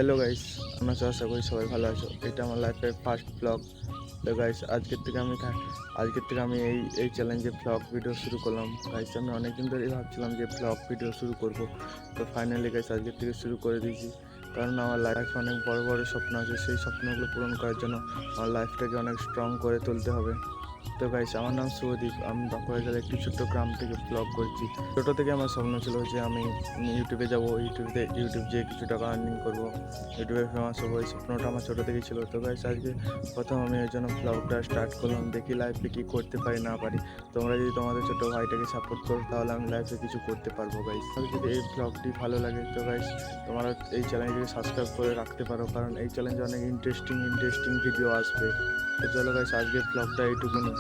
Hello guys, আমরা আশা করি সবাই ভালো আছো। এটা আমার লাইফের ফার্স্ট ব্লগ। তো গাইস আজকের থেকে আমি এই চ্যালেঞ্জে ব্লগ ভিডিও শুরু করলাম। গাইস আমি অনেকদিন ধরেই ভাবছিলাম যে ব্লগ ভিডিও শুরু করব, তো ফাইনালি গাইস আজকের থেকে শুরু করে দিয়েছি। কারণ আমার লাইফে অনেক বড় বড় স্বপ্ন আছে, সেই স্বপ্নগুলো পূরণ করার জন্য আমার লাইফটাকে অনেক স্ট্রং করে তুলতে হবে। তো গাইস আমার নাম শুভদীপ, আমি বাঁকুড়া জেলার একটি ছোট্ট গ্রাম থেকে ব্লগ করছি। ছোটো থেকে আমার স্বপ্ন ছিল যে আমি ইউটিউবে যাব, ইউটিউব যেয়ে কিছু টাকা আর্নিং করবো, ইউটিউবে ফেমাস হবো, এই স্বপ্নটা আমার ছোটো থেকেই ছিল। তো গাইস আজকে প্রথম আমি এই জন্য ব্লগটা স্টার্ট করলাম, দেখি লাইফে কী করতে পারি না পারি। তোমরা যদি তোমাদের ছোটো ভাইটাকে সাপোর্ট করো তাহলে আমি লাইফে কিছু করতে পারবো। গাইস যদি এই ব্লগটি ভালো লাগে তো গাইস তোমরা এই চ্যানেলটিকে সাবস্ক্রাইব করে রাখতে পারো, কারণ এই চ্যালেঞ্জে অনেক ইন্টারেস্টিং ভিডিও আসবে। তো চলো গাইস আজকের ব্লগটা এইটুকুনি।